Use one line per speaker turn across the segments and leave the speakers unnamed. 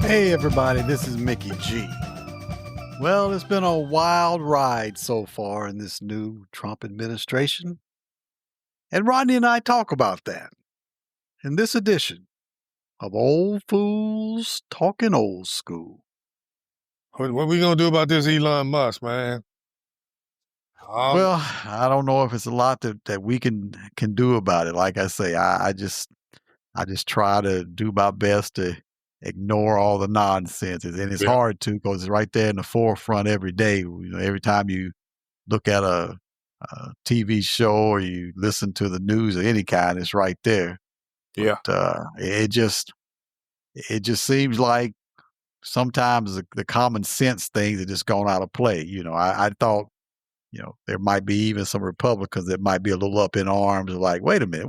Hey everybody, this is Mickey G. Well, it's been a wild ride so far in this new Trump administration, and Rodney and I talk about that in this edition of Old Fools Talking Old School.
What we gonna do about this Elon Musk, man?
Well, I don't know if it's a lot that we can do about it. Like I say, I just try to do my best to ignore all the nonsense, and it's
Yeah.
hard to because it's right there in the forefront every day. Every time you look at a TV show or you listen to the news of any kind, it's right there. But
Yeah.
it just seems like sometimes the common sense things are just gone out of play. I thought there might be even some Republicans that might be a little up in arms, like, wait a minute,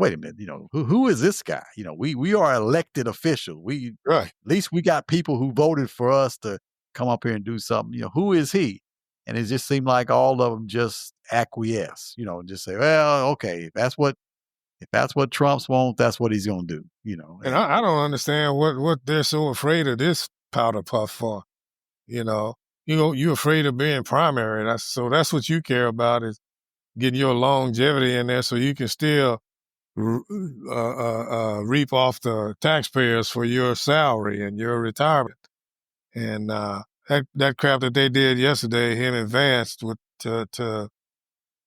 who is this guy? We are elected officials. We
Right.
At least we got people who voted for us to come up here and do something. Who is he? And it just seemed like all of them just acquiesce, and just say, well, okay, if that's what Trump's want, that's what he's gonna do.
And I don't understand what they're so afraid of this powder puff for. You know, you afraid of being primary. That's what you care about is getting your longevity in there, so you can still reap off the taxpayers for your salary and your retirement. And that crap that they did yesterday, him and Vance with to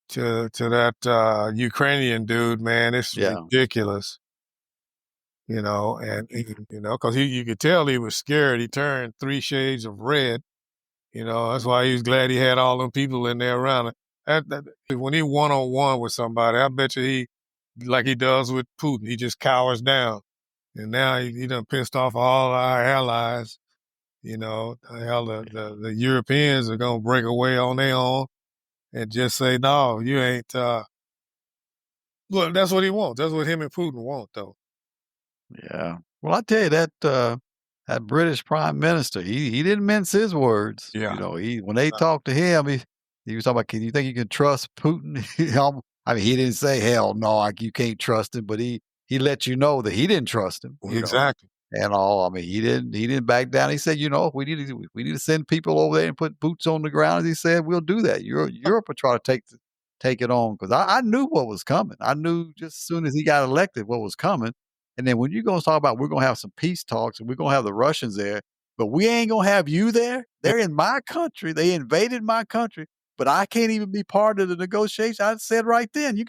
that Ukrainian dude, man, it's
Yeah.
ridiculous. And because you could tell he was scared. He turned 3 shades of red. That's why he was glad he had all them people in there around him. When he one-on-one with somebody, I bet you like he does with Putin, he just cowers down. And now he done pissed off all our allies. Hell, the Europeans are gonna break away on their own and just say, no, you ain't. Well, that's what he wants. That's what him and Putin want, though.
Yeah. Well, I tell you that British Prime Minister, he didn't mince his words.
Yeah.
He when they talked to him, he was talking about, can you think you can trust Putin? I mean, he didn't say hell no, like you can't trust him, but he let you know that he didn't trust him.
Exactly.
And all. I mean, he didn't back down. He said, if we need to send people over there and put boots on the ground. As he said, we'll do that. Europe will try to take it on because I knew what was coming. I knew just as soon as he got elected what was coming. And then when you're going to talk about we're going to have some peace talks and we're going to have the Russians there, but we ain't going to have you there. They're in my country. They invaded my country, but I can't even be part of the negotiation. I said right then,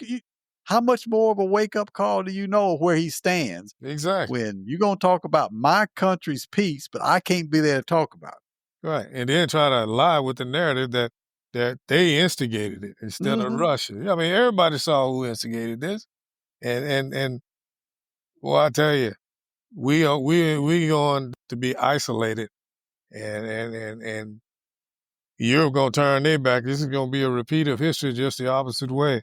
how much more of a wake up call do you know where he stands?
Exactly.
When you're going to talk about my country's peace, but I can't be there to talk about it.
Right. And then try to lie with the narrative that they instigated it instead of Russia. I mean, everybody saw who instigated this. And well, I tell you, we going to be isolated and Europe gonna turn their back. This is gonna be a repeat of history just the opposite way.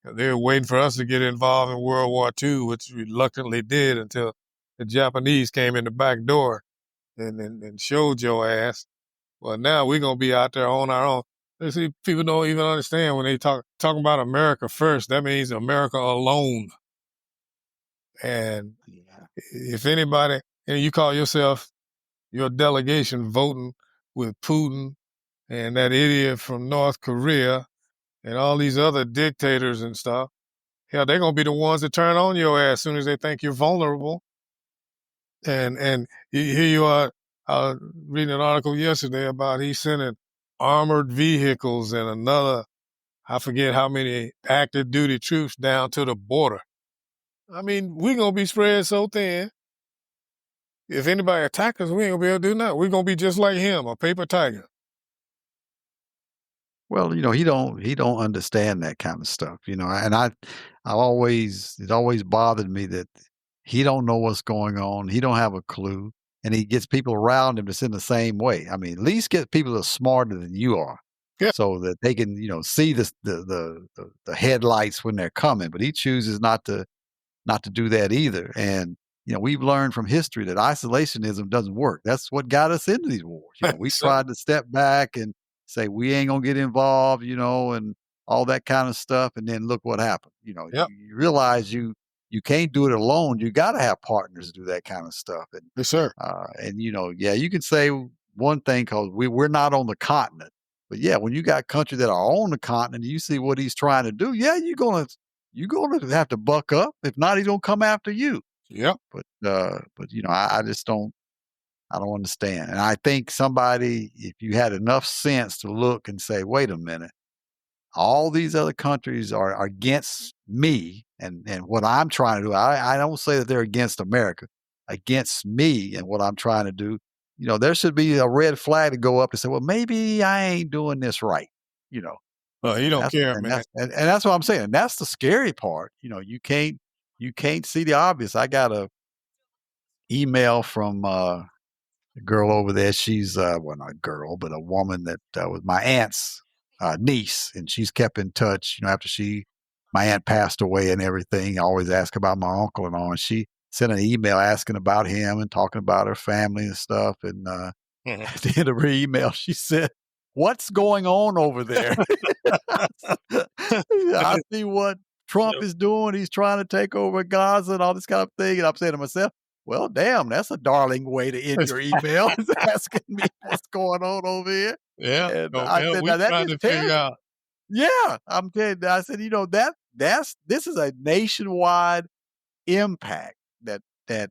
They were waiting for us to get involved in World War II, which we reluctantly did until the Japanese came in the back door and showed your ass. Well, now we're gonna be out there on our own. You see, people don't even understand when they talking about America first. That means America alone. And if anybody, and you call yourself your delegation voting with Putin and that idiot from North Korea and all these other dictators and stuff, hell, they're gonna be the ones that turn on your ass as soon as they think you're vulnerable. And here you are. I was reading an article yesterday about he's sending armored vehicles and another, I forget how many active duty troops down to the border. I mean, we're gonna be spread so thin. If anybody attack us, we ain't gonna be able to do nothing. We're gonna be just like him, a paper tiger.
Well, he don't understand that kind of stuff, and it always bothered me that he don't know what's going on. He don't have a clue, and he gets people around him that's in the same way. I mean, at least get people that are smarter than you are,
Yeah.
so that they can, see the headlights when they're coming. But he chooses not to do that either. And we've learned from history that isolationism doesn't work. That's what got us into these wars. We tried to step back and say we ain't gonna get involved, and all that kind of stuff. And then look what happened.
Yep.
You realize you you can't do it alone. You got to have partners to do that kind of stuff.
Yes, sir.
And yeah, you can say one thing because we're not on the continent, but yeah, when you got countries that are on the continent, you see what he's trying to do. Yeah, you're gonna have to buck up. If not, he's gonna come after you.
Yep.
But I just don't. I don't understand. And I think somebody, if you had enough sense to look and say, wait a minute, all these other countries are against me and what I'm trying to do. I don't say that they're against America, against me and what I'm trying to do. There should be a red flag to go up and say, well, maybe I ain't doing this right. You know,
He don't care,
and
man.
that's what I'm saying. And that's the scary part. You can't see the obvious. I got a email from a girl over there. She's well, not a girl, but a woman that was my aunt's niece, and she's kept in touch. After my aunt passed away and everything, I always ask about my uncle and all. And she sent an email asking about him and talking about her family and stuff. And
Mhm.
at the end of her email, she said, "What's going on over there?" I see what Trump is doing. He's trying to take over Gaza and all this kind of thing. And I'm saying to myself, well, damn, that's a darling way to end your email, is asking me what's going on over here.
Yeah.
And
So,
I
man,
said,
we
now that
trying
just
to
tells
figure out.
yeah, I'm telling you, I said, this is a nationwide impact that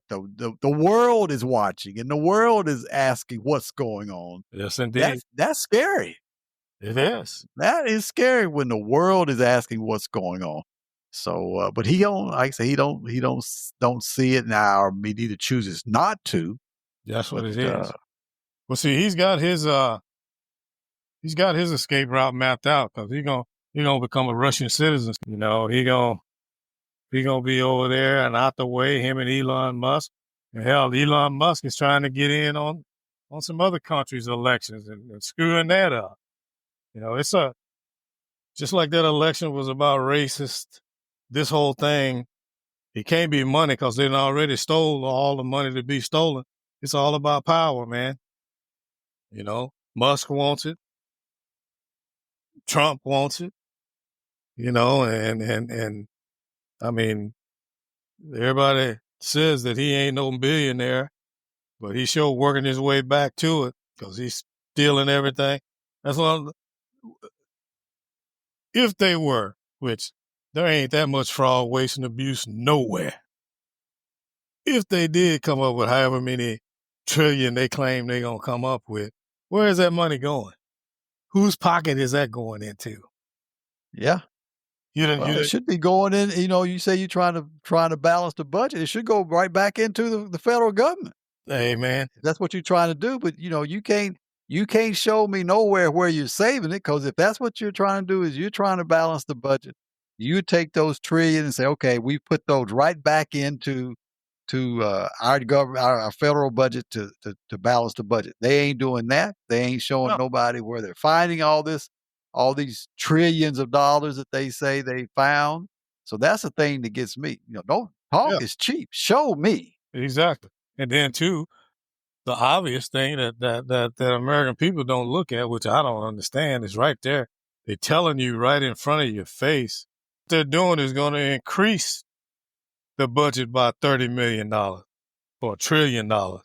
the world is watching and the world is asking what's going on.
Yes, indeed.
That's scary.
It is.
That is scary when the world is asking what's going on. So, but he don't, like I say, don't see it now, or he either chooses not to.
That's what
But
it is. Well, see, he's got his escape route mapped out because he gonna become a Russian citizen. He gonna be over there and out the way. Him and Elon Musk. And hell, Elon Musk is trying to get in on some other countries' elections and screwing that up. It's just like that election was about racist. This whole thing, it can't be money because they already stole all the money to be stolen. It's all about power, man. Musk wants it. Trump wants it. And I mean, everybody says that he ain't no billionaire, but he's sure working his way back to it because he's stealing everything. That's what. If they were, which there ain't that much fraud, waste, and abuse nowhere. If they did come up with however many trillion they claim they're gonna come up with, where is that money going? Whose pocket is that going into?
yeah, well, it should be going in. You say you're trying to balance the budget. It should go right back into the federal government.
Hey, man.
If that's what you're trying to do. But you can't show me nowhere where you're saving it, because if that's what you're trying to do, is you're trying to balance the budget, you take those trillion and say, okay, we put those right back into our government, our federal budget to balance the budget. They ain't doing that. They ain't showing
No.
nobody where they're finding all these trillions of dollars that they say they found. So that's the thing that gets me. Don't talk
Yeah.
is cheap. Show me.
Exactly. And then too, the obvious thing that American people don't look at, which I don't understand, is right there. They're telling you right in front of your face. What they're doing is going to increase the budget by $30 million or $1 trillion. That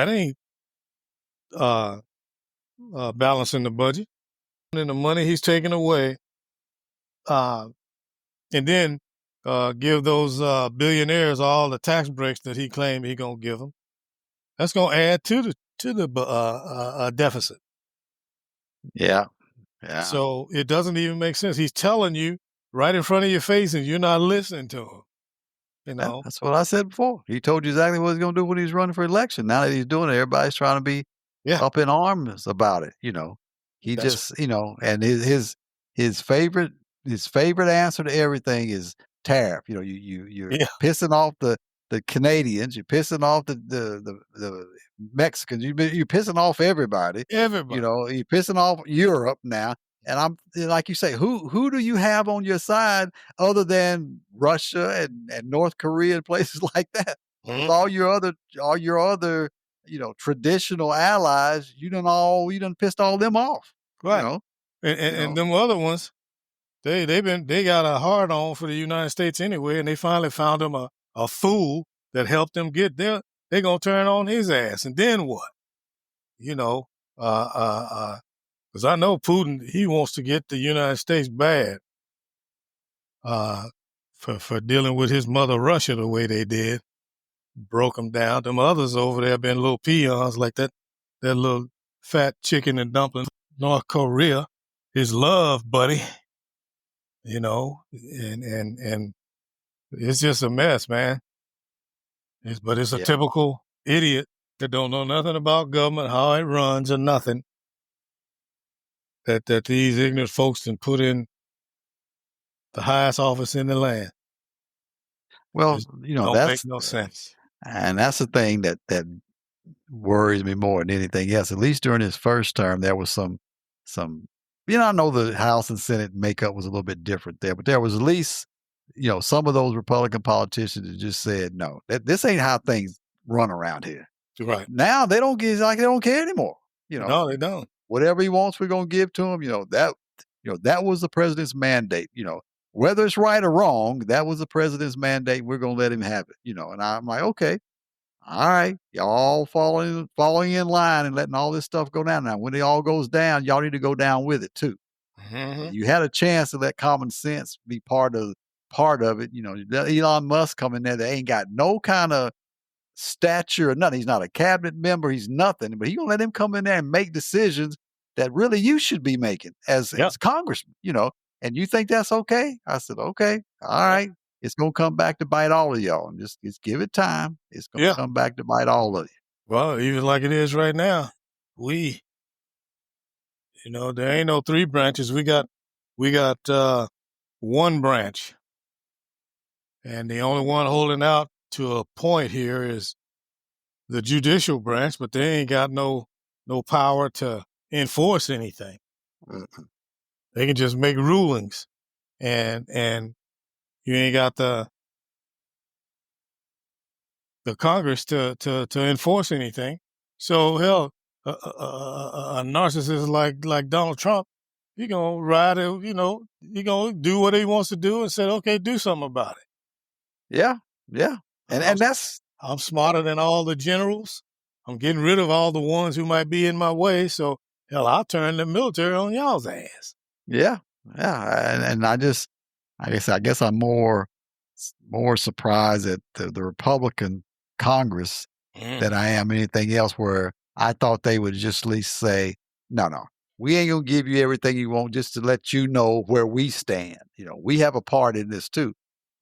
ain't balancing the budget. And the money he's taking away, and then give those billionaires all the tax breaks that he claimed he gonna give them. That's gonna add to the deficit.
Yeah. Yeah.
So it doesn't even make sense. He's telling you right in front of your face, and you're not listening to him.
Yeah, that's what I said before. He told you exactly what he's going to do when he's running for election. Now that he's doing it, everybody's trying to be
Yeah,
up in arms about it. He
that's
just, and his favorite answer to everything is tariff. You're
yeah,
pissing off the Canadians, you're pissing off the Mexicans, you're pissing off everybody.
everybody.
You're pissing off Europe now. And I'm like you say, who do you have on your side other than Russia and North Korea and places like that? Because
Mhm.
all your other traditional allies, you done pissed all them off. You
Right.
know,
And,
you
and, and
know.
them other ones, they got a hard on for the United States anyway, and they finally found him a fool that helped them get there. They're gonna turn on his ass, and then what? You know, because I know Putin, he wants to get the United States bad uh, for dealing with his mother Russia the way they did, broke them down. Them others over there been little peons like that little fat chicken and dumpling North Korea, his love buddy, and it's just a mess, man. But it's a
Yeah.
typical idiot that don't know nothing about government, how it runs, or nothing. That these ignorant folks can put in the highest office in the land.
Well,
It don't make no sense.
that's the thing that worries me more than anything else. At least during his first term, there was some. I know the House and Senate makeup was a little bit different there, but there was at least some of those Republican politicians that just said no, this ain't how things run around here.
Right.
Now they don't get like they don't care anymore.
No, they don't.
Whatever he wants, we're gonna give to him. That was the president's mandate. Whether it's right or wrong, that was the president's mandate. We're gonna let him have it. And I'm like, okay, all right, y'all following in line and letting all this stuff go down. Now, when it all goes down, y'all need to go down with it too.
Mm-hmm.
You had a chance to let common sense be part of it. Let Elon Musk come in there. They ain't got no kind of stature or nothing. He's not a cabinet member. He's nothing. But he gonna let him come in there and make decisions that really you should be making as congressman. And you think that's okay? I said, okay, all right. It's gonna come back to bite all of y'all. And just give it time. It's gonna come back to bite all of you.
Well, even like it is right now, there ain't no three branches. We got one branch, and the only one holding out to a point here is the judicial branch, but they ain't got no power to enforce anything.
Mm-hmm.
They can just make rulings, and you ain't got the Congress to enforce anything. So hell, a narcissist like Donald Trump, he gonna ride it. He gonna do what he wants to do and say, okay, do something about it.
Yeah, and
I'm smarter than all the generals. I'm getting rid of all the ones who might be in my way. So hell, I'll turn the military on y'all's ass.
Yeah, and I guess I'm more surprised at the Republican Congress than I am anything else. Where I thought they would just at least say, no, we ain't gonna give you everything you want, just to let you know where we stand. We have a part in this too.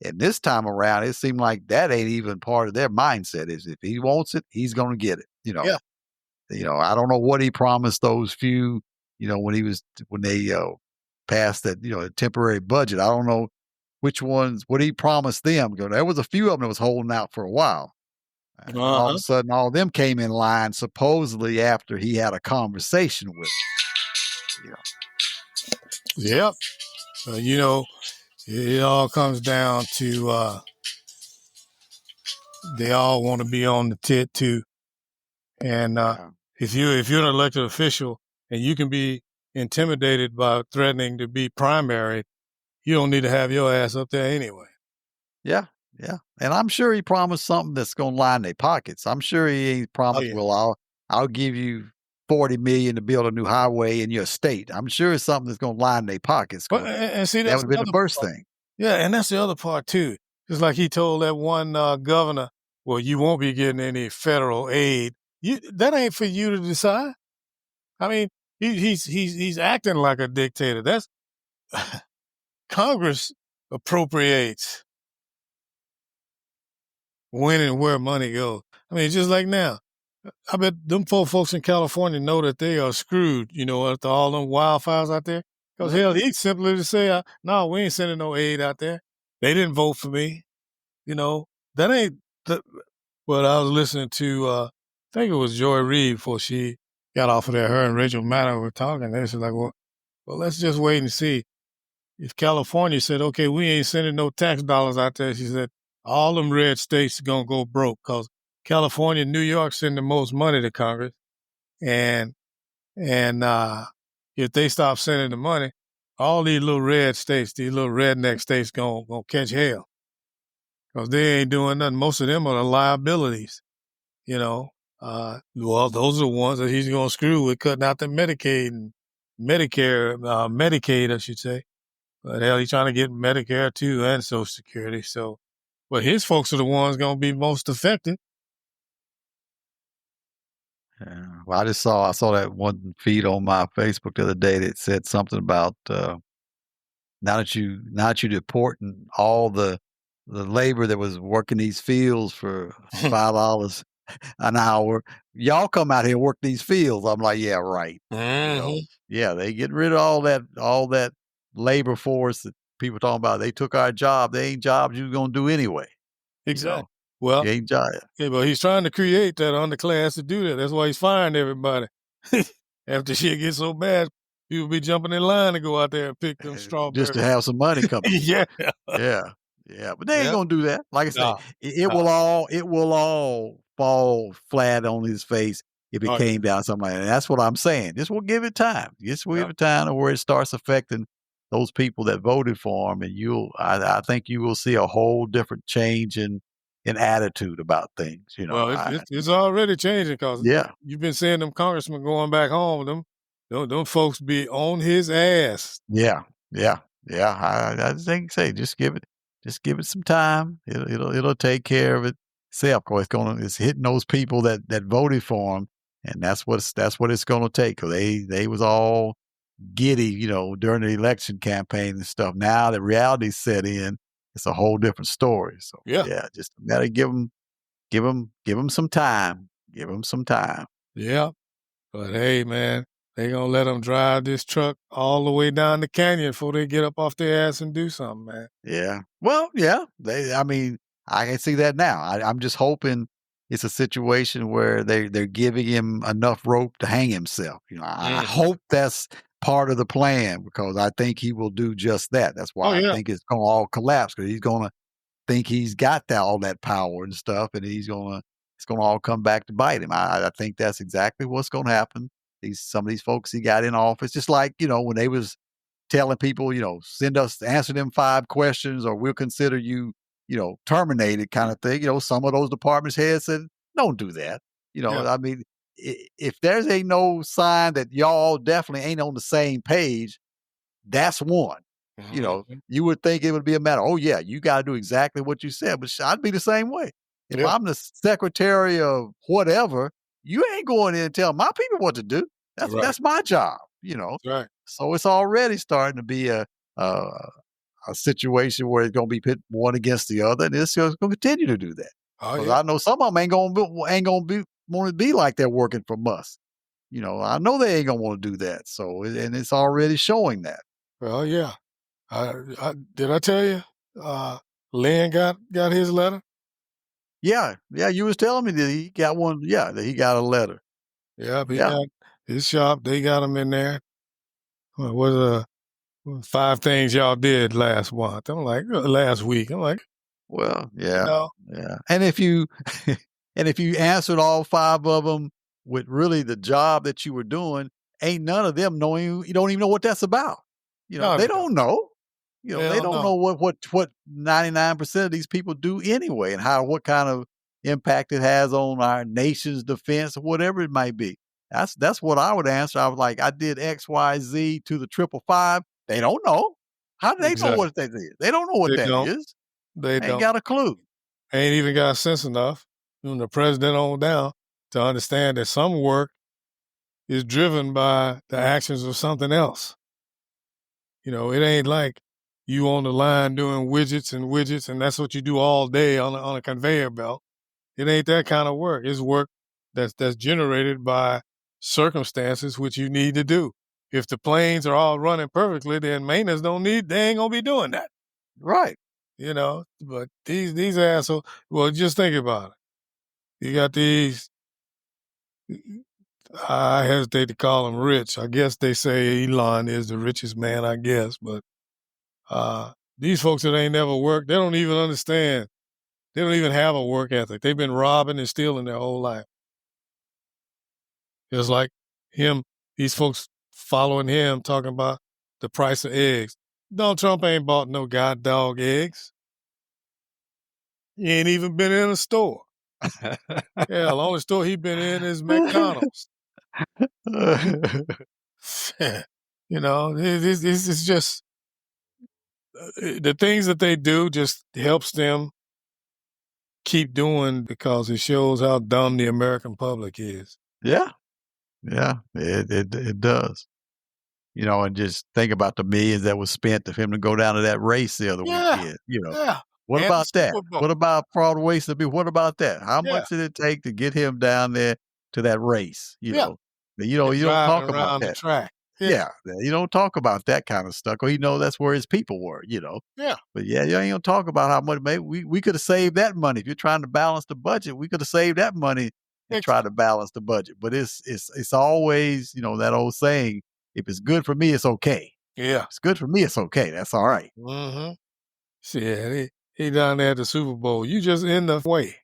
And this time around, it seemed like that ain't even part of their mindset. Is if he wants it, he's gonna get it.
Yeah.
I don't know what he promised those few. When they passed that a temporary budget. I don't know what he promised them. Because there was a few of them that was holding out for a while. And all of a sudden, all of them came in line supposedly after he had a conversation with them.
Yep. It all comes down to they all want to be on the tit too. And if you're an elected official and you can be intimidated by threatening to be primary, you don't need to have your ass up there anyway.
Yeah. And I'm sure he promised something that's going to line their pockets. I'm sure he ain't promised, well, I'll give you $40 million to build a new highway in your state. I'm sure it's something that's going to line their pockets.
But, and see,
that would have been the first thing.
Yeah, and that's the other part too. Just like he told that one governor, well, you won't be getting any federal aid. That ain't for you to decide. I mean, he's acting like a dictator. That's Congress appropriates when and where money goes. I mean, just like now, I bet them poor folks in California know that they are screwed, after all them wildfires out there. Because hell, he's simply to say, no, we ain't sending no aid out there. They didn't vote for me. That ain't what I was listening to. I think it was Joy Reid before she got off of there. Her and Rachel Maddow were talking. They said like, well, let's just wait and see. If California said, okay, we ain't sending no tax dollars out there, she said, all them red states are going to go broke because California and New York send the most money to Congress. And if they stop sending the money, all these little red states, these little redneck states gonna catch hell because they ain't doing nothing. Most of them are the liabilities, you know. Well, those are the ones that he's gonna screw with cutting out the Medicaid and Medicare, Medicaid, I should say. But hell, he's trying to get Medicare too and Social Security. So, but his folks are the ones gonna be most affected.
Yeah. Well, I saw that one feed on my Facebook the other day that said something about now that you deporting all the labor that was working these fields for $5 an hour, y'all come out here and work these fields. I'm like, yeah, right. You know,
Mm-hmm.
yeah, they get rid of all that labor force that people talking about. They took our job. They ain't jobs you gonna do anyway. You
Exactly.
know,
Well,
you ain't job.
yeah, but he's trying to create that underclass to do that. That's why he's firing everybody. After shit gets so bad, people be jumping in line to go out there and pick them
Just to
strawberries.
have some money coming in.
Yeah.
Yeah, yeah, but they ain't
Yeah.
gonna do that. Like I say,
No.
it
No.
will all fall flat on his face if it
Oh yeah.
came down to something like that. And that's what I'm saying. Just we'll give it time. Just we'll
Yeah.
give it time to where it starts affecting those people that voted for him, and I think you will see a whole different change in attitude about things.
Well, it's already changing because
Yeah,
you've been seeing them congressmen going back home. Them folks be on his ass.
yeah, yeah, yeah. I just think say just give it some time. It'll take care of itself. Of course, it's hitting those people that voted for him, and that's what it's gonna take. Cause they was all giddy, during the election campaign and stuff. Now that reality set in, it's a whole different story. So
Yeah.
yeah, just gotta give them some time. Give them some time.
Yeah. But hey, man, they gonna let them drive this truck all the way down the canyon before they get up off their ass and do something, man.
Yeah. Well, yeah. I mean, I can see that now. I'm just hoping it's a situation where they're giving him enough rope to hang himself. I
Mm.
hope that's part of the plan because I think he will do just that. That's
Oh
why I
yeah.
think it's going to all collapse because he's going to think he's got all that power and stuff, and it's going to all come back to bite him. I think that's exactly what's going to happen. Some of these folks he got in office, just like when they was telling people, answer them 5 questions or we'll consider you, terminated kind of thing. Some of those departments heads said, don't do that.
Yeah.
I mean, if there's ain't no sign that y'all definitely ain't on the same page, that's one.
Mhm.
You would think it would be a matter, oh yeah, you got to do exactly what you said, but I'd be the same way. If
Yeah.
I'm the secretary of whatever, you ain't going in and tell my people what to do. That's
Right.
that's my job.
That's right.
So it's already starting to be a, a situation where it's going to be pit one against the other, and it's going to continue to do that.
Oh
Because
yeah.
I know some of them ain't going to be want to be like they're working for us. I know they ain't going to want to do that. So and it's already showing that.
Well, yeah. Did I tell you? Uh, Lynn got his letter.
Yeah, yeah. You was telling me that he got one. Yeah, that he got a letter.
Yeah, he
Yeah.
got his shop. They got him in there. What was 5 things y'all did last month? I'm like last week. I'm like,
Well,
you
yeah,
know,
yeah. And if you and if you answered all 5 of them with really the job that you were doing, ain't none of them knowing you don't even know what that's about.
no,
They
they don't.
don't know.
They
They
don't
don't
know.
know what 99% of these people do anyway and what kind of impact it has on our nation's defense or whatever it might be. That's what I would answer. I was like, I did XYZ to the 555. They don't know. How do they know
Exactly.
what that is? They don't know what
They
that
don't.
is.
They
Ain't
don't.
got a clue.
Ain't even got sense enough from the president on down to understand that some work is driven by the actions of something else. It ain't like you on the line doing widgets, and that's what you do all day on a conveyor belt. It ain't that kind of work. It's work that's generated by circumstances which you need to do. If the planes are all running perfectly, then maintenance they ain't gonna be doing that.
Right.
But these assholes, well, just think about it. You got these, I hesitate to call them rich. I guess they say Elon is the richest man, I guess, but these folks that ain't never worked, they don't even understand. They don't even have a work ethic. They've been robbing and stealing their whole life. It's like him, these folks following him, talking about the price of eggs. Donald Trump ain't bought no god dog eggs. He ain't even been in a store. Yeah, the only store he been in is McDonald's. You know, this is just the things that they do just helps them keep doing because it shows how dumb the American public is.
Yeah, yeah, it does. You know, and just think about the millions that was spent for him to go down to that race the other
Yeah,
weekend, you know.
yeah,
What
and the
about that?
Super Bowl.
What about fraud, waste, and abuse? What about that? How
Yeah,
much did it take to get him down there to that race, you
yeah,
know?
and
You don't
driving
talk about
around the
that.
track. Yeah,
Yeah, you don't talk about that kind of stuff, or you know that's where his people were, you know?
yeah,
But yeah, you ain't gonna talk about how much maybe we could have saved that money. If you're trying to balance the budget, we could have saved that money and try
exactly.
to balance the budget. But it's always, you know, that old saying, if it's good for me, it's okay.
Yeah.
It's good for me, it's okay. That's all right.
Mm-hmm. Shit, he down there at the Super Bowl. You just in the way,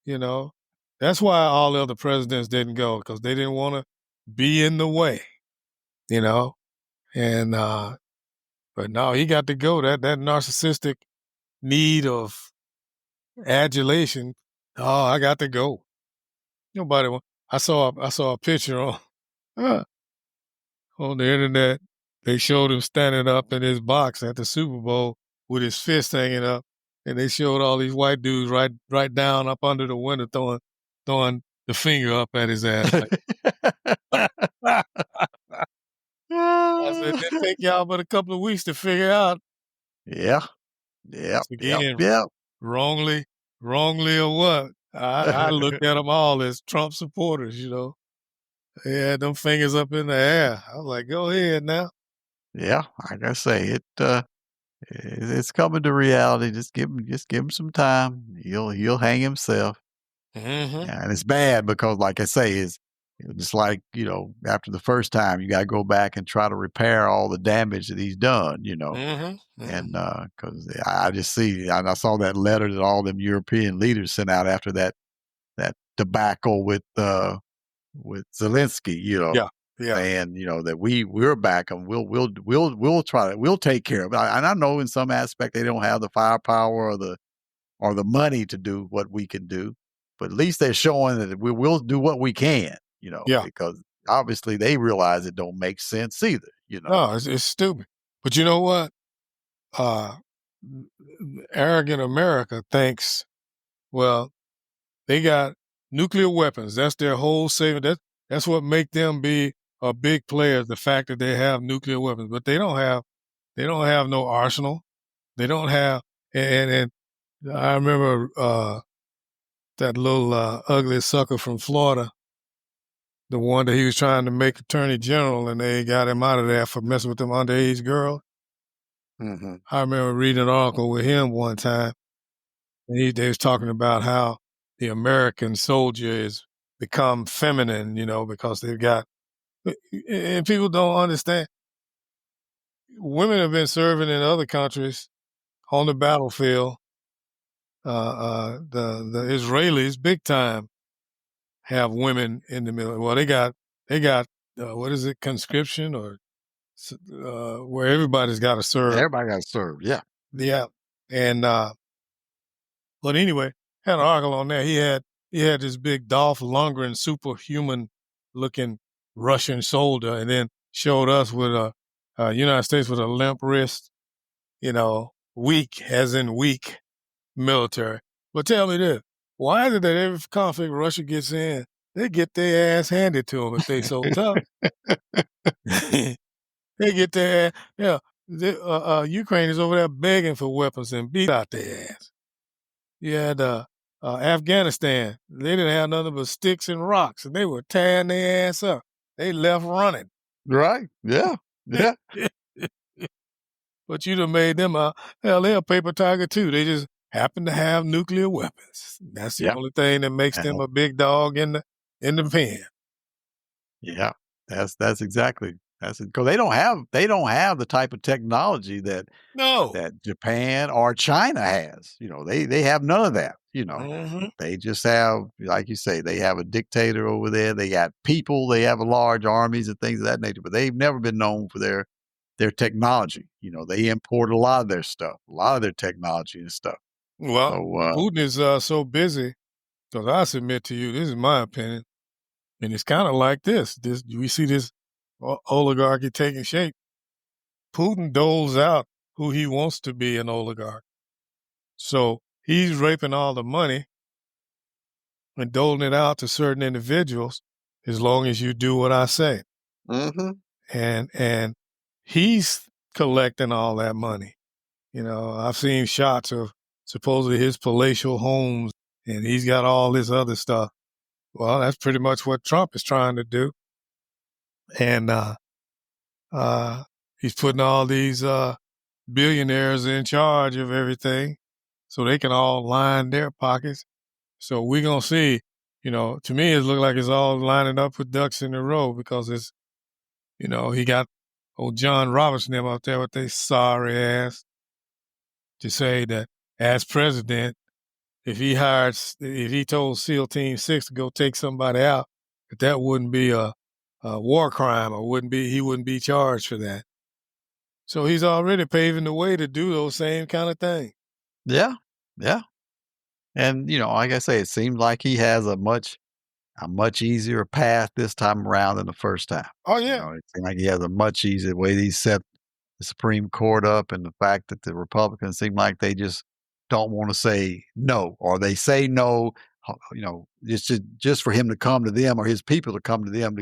you know. That's why all the other presidents didn't go because they didn't want to be in the way, you know. And but no, he got to go. That narcissistic need of adulation. Oh, I got to go. Nobody. I saw a picture on on the internet. They showed him standing up in his box at the Super Bowl with his fist hanging up, and they showed all these white dudes right down up under the window throwing the finger up at his ass. Like, I said, it didn't take y'all but a couple of weeks to figure out.
Yeah. Yep.
Once
Yep.
again,
Yep.
wrongly, wrongly or what? I looked at them all as Trump supporters. You know, they had them fingers up in the air. I was like, go ahead now.
Yeah. Like I say, it's coming to reality. Just give him some time. He'll hang himself.
Mm-hmm.
Yeah, and it's bad because, like I say, it's just like, you know, after the first time, you got to go back and try to repair all the damage that he's done, you know.
Mm-hmm.
And
Mm-hmm.
because I just see, I saw that letter that all them European leaders sent out after that debacle with Zelensky, you know,
Yeah. Yeah.
saying, you know, that we're back and we'll try to we'll take care of it. And I know in some aspect they don't have the firepower or the money to do what we can do, but at least they're showing that we will do what we can, you know,
Yeah.
because obviously they realize it don't make sense either, you know.
No, it's stupid. But you know what? Uh, Arrogant America thinks, well, they got nuclear weapons. That's their whole saving. That's what make them be a big player. The fact that they have nuclear weapons, but they don't have no arsenal. They don't have. And I remember that little ugly sucker from Florida, the one that he was trying to make attorney general, and they got him out of there for messing with them underage girls.
Hmm.
I remember reading an article with him one time. And they was talking about how the American soldier has become feminine, because they've got, and people don't understand. Women have been serving in other countries on the battlefield. The Israelis, big time, have women in the military. Well, they got what is it, conscription or where everybody's got to serve.
Everybody got served. Yeah.
Yeah, and but anyway, had an article on there. He had this big Dolph Lundgren superhuman looking Russian soldier, and then showed us with a United States with a limp wrist, weak as in weak military. But tell me this: why is it that every conflict Russia gets in, they get their ass handed to them if they so tough? They get their ass. Yeah, Ukraine is over there begging for weapons and beat out their ass. You had Afghanistan. They didn't have nothing but sticks and rocks, and they were tearing their ass up. They left running.
Right. Yeah. Yeah.
But you done made them hell, they're a paper tiger too. They just happen to have nuclear weapons. That's the
Yeah.
only thing that makes them a big dog in the pen.
Yeah, that's exactly that's it. Because they don't have the type of technology that
No.
that Japan or China has. You know, they have none of that. You know,
Hmm.
they just have, like you say, they have a dictator over there. They got people. They have large armies and things of that nature. But they've never been known for their technology. They import a lot of their stuff, a lot of their technology and stuff.
Well,
So,
Putin is so busy because I submit to you, this is my opinion, and it's kind of like this. We see this oligarchy taking shape. Putin doles out who he wants to be an oligarch. So he's raping all the money and doling it out to certain individuals as long as you do what I say.
mhm.
And he's collecting all that money. I've seen shots of supposedly his palatial homes, and he's got all this other stuff. Well, that's pretty much what Trump is trying to do. And he's putting all these billionaires in charge of everything so they can all line their pockets. So we're going to see, to me, it looks like it's all lining up with ducks in a row because he got old John Robertson them up there with their sorry ass to say that as president, if he told SEAL Team 6 to go take somebody out, that wouldn't be a war crime or he wouldn't be charged for that. So he's already paving the way to do those same kind of things.
Yeah, yeah. And, like I say, it seems like he has a much easier path this time around than the first time.
Oh, yeah.
It seems like he has a much easier way he set the Supreme Court up, and the fact that the Republicans seem like they just don't want to say no, or they say no, just for him to come to them or his people to come to them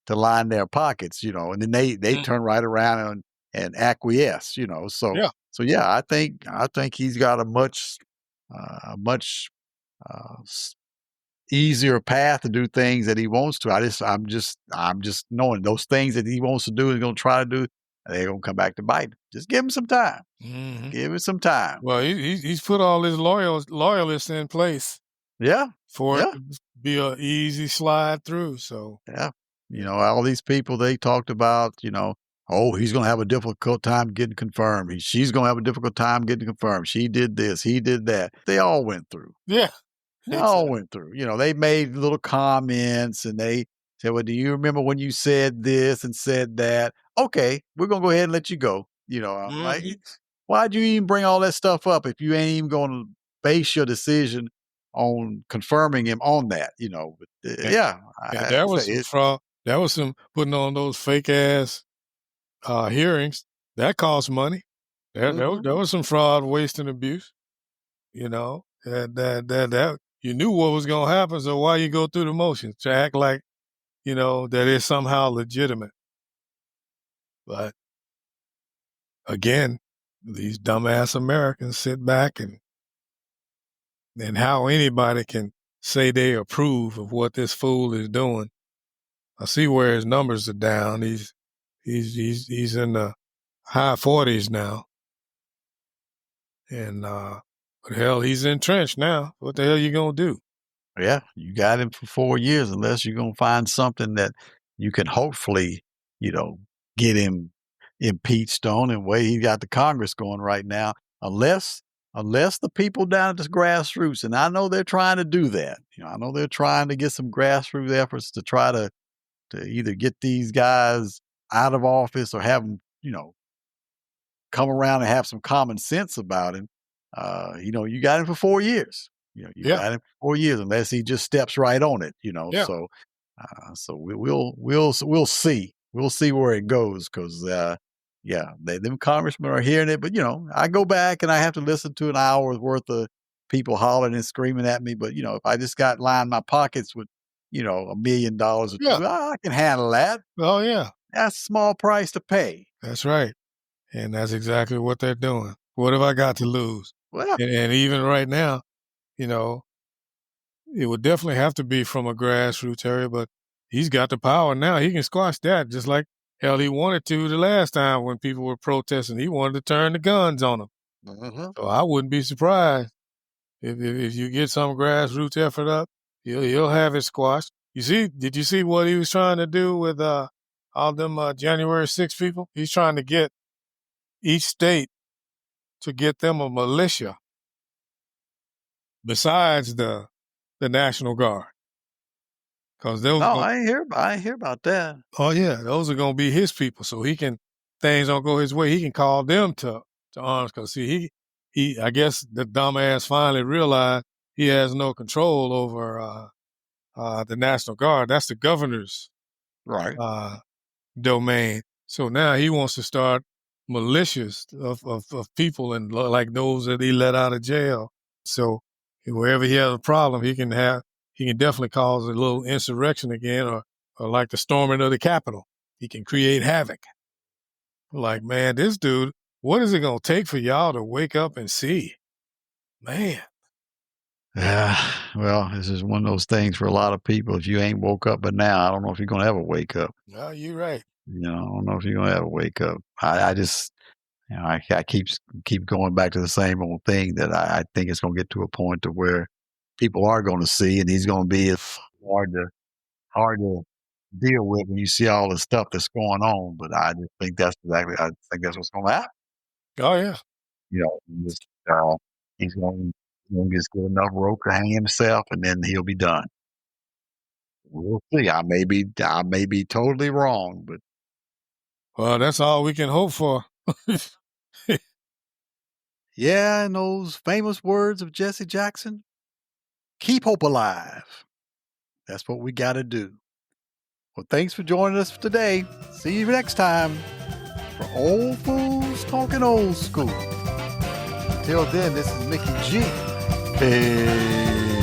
to line their pockets, and then they
Mm.
turn right around and acquiesce. So
Yeah.
so yeah, I think he's got a much uh, easier path to do things that he wants to. I'm just knowing those things that he wants to do and going to try to do, they're going to come back to bite him. Just give him some time.
Hmm.
Give it some time.
Well, he's put all his loyalists in place
Yeah,
for it
yeah,
to be a easy slide through. So,
yeah.
yeah.
All these people they talked about, oh, he's going to have a difficult time getting confirmed. She's going to have a difficult time getting confirmed. She did this, he did that. They all went through.
Yeah,
They all
exactly.
went through. They made little comments and they said, "Well, do you remember when you said this and said that?" Okay, we're gonna go ahead and let you go. I'm like,
Hmm.
why'd you even bring all that stuff up if you ain't even gonna base your decision on confirming him on that? But,
And,
yeah,
and
I
there was
say
some
it.
fraud. There was some putting on those fake ass hearings that cost money.
Mhm.
There was some fraud, waste, and abuse. That you knew what was going to happen. So why you go through the motions to act like that is somehow legitimate? But again, these dumbass Americans sit back and how anybody can say they approve of what this fool is doing. I see where his numbers are down. He's in the high 40s now. And but hell, he's entrenched now. What the hell you gonna do?
Yeah, you got him for 4 years unless you're gonna find something that you can hopefully, you know, get him impeached on and way he got the Congress going right now. Unless the people down at the grassroots, and I know they're trying to do that. I know they're trying to get some grassroots efforts to try to either get these guys out of office or have them, come around and have some common sense about him. You got him for 4 years. You
Yeah,
got him for 4 years unless he just steps right on it.
yeah,
So we'll see. We'll see where it goes because yeah, them congressmen are hearing it. But I go back and I have to listen to an hour's worth of people hollering and screaming at me. But if I just got lined my pockets with $1 million or
yeah.
two, I can handle that.
Oh yeah,
That's a small price to pay.
that's right. And that's exactly what they're doing. What have I got to lose?
Well,
And even right now, you know, it would definitely have to be from a grassroots area, but he's got the power now. He can squash that just like hell he wanted to the last time when people were protesting. He wanted to turn the guns on them.
mhm.
So I wouldn't be surprised if you get some grassroots effort up, he'll have it squashed. Did you see what he was trying to do with all them January 6 people? He's trying to get each state to get them a militia besides the National Guard. Because those
Oh,
going
I ain't hear about that.
oh yeah, those are gonna be his people. So he can things don't go his way, he can call them to arms. Because see, I guess the dumbass finally realized he has no control over the National Guard. That's the governor's
Right.
domain. So now he wants to start militias of people and like those that he let out of jail. So wherever he has a problem, he can definitely cause a little insurrection again, or like the storming of the Capitol. He can create havoc. Like, man, this dude, what is it going to take for y'all to wake up and see? Man.
Yeah, well, this is one of those things for a lot of people. If you ain't woke up by now, I don't know if you're gonna ever wake up.
No, you're right.
I don't know if you're gonna ever wake up. I just, I keep going back to the same old thing that I think it's gonna get to a point to where people are gonna see, and he's gonna be hard to hard to deal with when you see all the stuff that's going on. But I think that's what's gonna happen.
Oh, yeah.
Just, he's gonna just get enough rope to hang himself, and then he'll be done. We'll see. I may be totally wrong, but
Well, that's all we can hope for.
yeah, and those famous words of Jesse Jackson, keep hope alive. That's what we got to do. Well, thanks for joining us today. See you next time for Old Fools Talking Old School. Until then, this is Mickey G. Peace.